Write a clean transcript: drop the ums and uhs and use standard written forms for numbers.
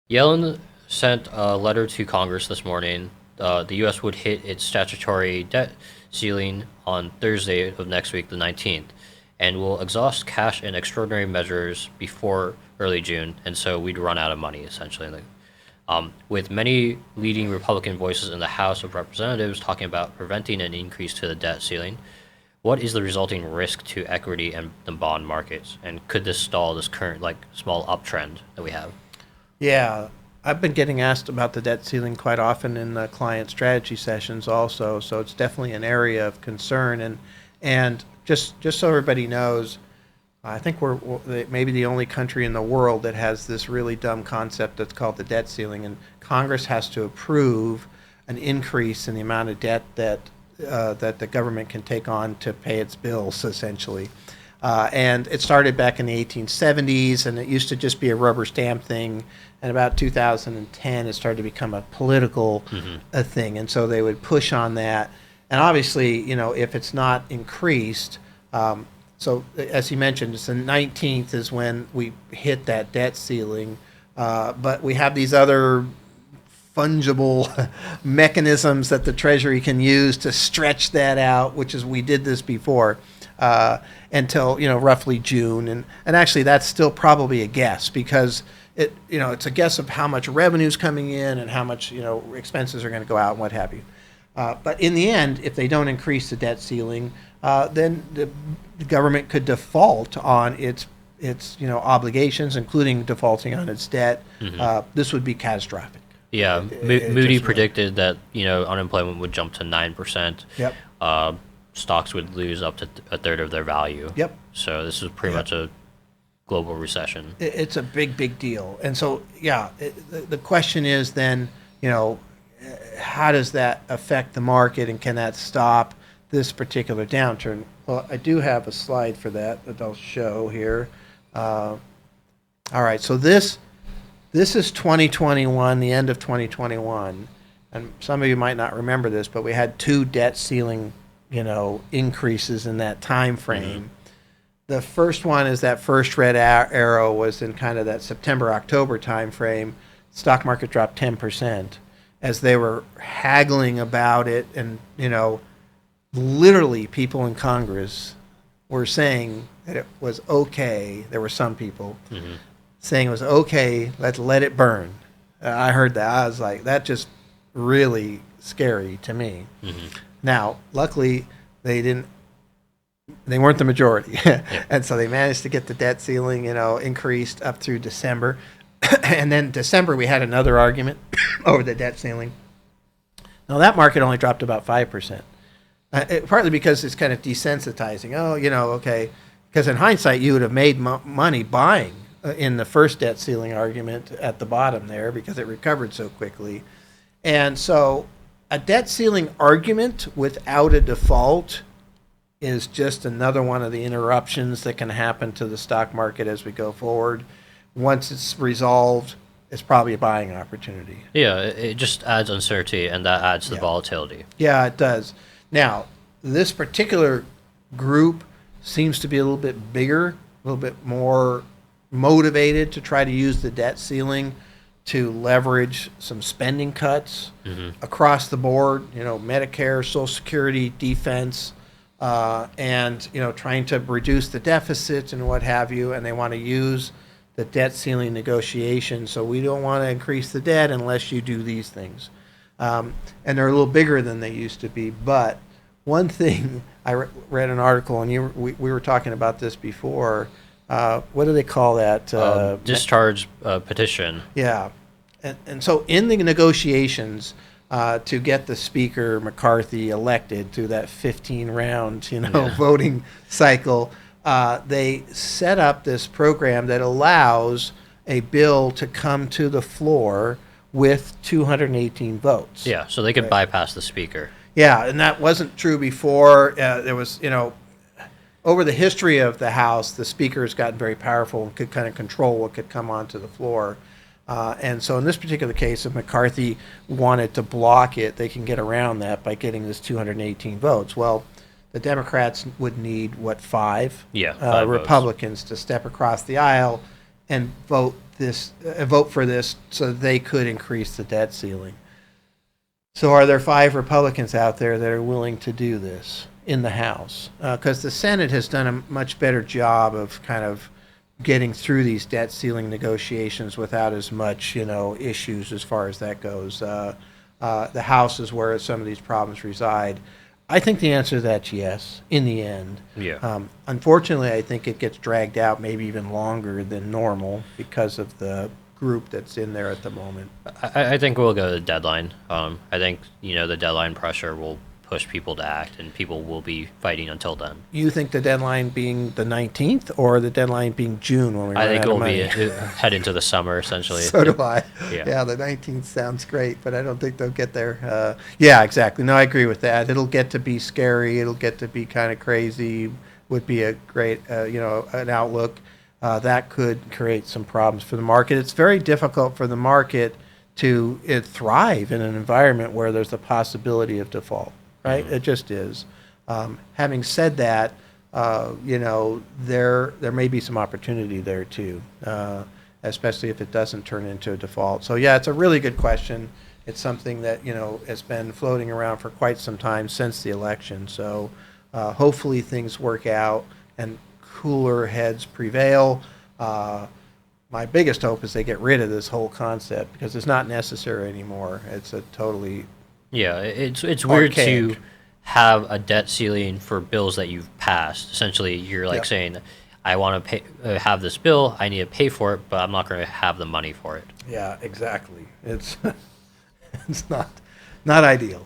Yellen sent a letter to Congress this morning. The U.S. would hit its statutory debt ceiling on Thursday of next week, the 19th, and will exhaust cash and extraordinary measures before early June, and so we'd run out of money, essentially. With many leading Republican voices in the House of Representatives talking about preventing an increase to the debt ceiling, what is the resulting risk to equity and the bond markets? And could this stall this current, small uptrend that we have? Yeah, I've been getting asked about the debt ceiling quite often in the client strategy sessions also, so it's definitely an area of concern. And just so everybody knows, I think we're maybe the only country in the world that has this really dumb concept that's called the debt ceiling, and Congress has to approve an increase in the amount of debt that the government can take on to pay its bills, essentially. And it started back in the 1870s, and it used to just be a rubber stamp thing. And about 2010, it started to become a political thing, and so they would push on that. And obviously, if it's not increased, so as you mentioned, it's the 19th is when we hit that debt ceiling. But we have these other fungible mechanisms that the Treasury can use to stretch that out, which is we did this before. Until roughly June, and actually that's still probably a guess because it's a guess of how much revenue is coming in and how much expenses are going to go out and what have you. But in the end, if they don't increase the debt ceiling, then the government could default on its obligations, including defaulting on its debt. This would be catastrophic. Yeah, Moody predicted that unemployment would jump to 9%. Yep. Stocks would lose up to a third of their value. Yep. So this is pretty much a global recession. It's a big deal. And so, the question is then, how does that affect the market and can that stop this particular downturn? Well, I do have a slide for that I'll show here. All right, so this is 2021, the end of 2021. And some of you might not remember this, but we had two debt ceiling increases in that time frame. The first one is that first red arrow was in kind of that September-October time frame. Stock market dropped 10% as they were haggling about it, and literally people in Congress were saying that it was okay. There were some people saying it was okay, let's let it burn. I heard that. I was like, that just really scary to me. Now, luckily, they weren't the majority. And so they managed to get the debt ceiling, increased up through December. And then December, we had another argument over the debt ceiling. Now, that market only dropped about 5%. Partly because it's kind of desensitizing. Okay. Because in hindsight, you would have made money buying in the first debt ceiling argument at the bottom there because it recovered so quickly. And so a debt ceiling argument without a default is just another one of the interruptions that can happen to the stock market as we go forward. Once it's resolved, it's probably a buying opportunity. Yeah, it just adds uncertainty, and that adds to volatility. Yeah, it does. Now, this particular group seems to be a little bit bigger, a little bit more motivated to try to use the debt ceiling to leverage some spending cuts across the board, Medicare, Social Security, defense, and, trying to reduce the deficit and what have you. And they want to use the debt ceiling negotiation. So we don't want to increase the debt unless you do these things. And they're a little bigger than they used to be. But one thing, I read an article, and we were talking about this before. What do they call that? Discharge petition. Yeah. And so in the negotiations to get the Speaker McCarthy elected to that 15-round, voting cycle, they set up this program that allows a bill to come to the floor with 218 votes. Yeah, so they could bypass the Speaker. Yeah, and that wasn't true before. There was, over the history of the House, the Speaker has gotten very powerful and could kind of control what could come onto the floor. And so in this particular case, if McCarthy wanted to block it, they can get around that by getting this 218 votes. Well, the Democrats would need, 5? Yeah, 5 Republicans to step across the aisle and vote for this so they could increase the debt ceiling. So are there 5 Republicans out there that are willing to do this in the House? Because the Senate has done a much better job of kind of getting through these debt ceiling negotiations without as much, issues as far as that goes. The House is where some of these problems reside. I think the answer to that's yes, in the end. Yeah. Unfortunately, I think it gets dragged out maybe even longer than normal because of the group that's in there at the moment. I think we'll go to the deadline. I think, the deadline pressure will push people to act, and people will be fighting until then. You think the deadline being the 19th or the deadline being June when we I run think out it of will be money? head into the summer, essentially. So do I. Yeah. The 19th sounds great, but I don't think they'll get there. Yeah, exactly. No, I agree with that. It'll get to be scary. It'll get to be kind of crazy. Would be a great, an outlook. That could create some problems for the market. It's very difficult for the market to thrive in an environment where there's the possibility of default, right? Mm-hmm. It just is. Having said that, there may be some opportunity there too, especially if it doesn't turn into a default. So yeah, it's a really good question. It's something that has been floating around for quite some time since the election. So hopefully things work out and cooler heads prevail. My biggest hope is they get rid of this whole concept because it's not necessary anymore. It's a totally Yeah, it's weird archaic. to have a debt ceiling for bills that you've passed. Essentially, you're like Yep. saying, I want to pay, have this bill, I need to pay for it, but I'm not going to have the money for it. Yeah, exactly. It's it's not ideal.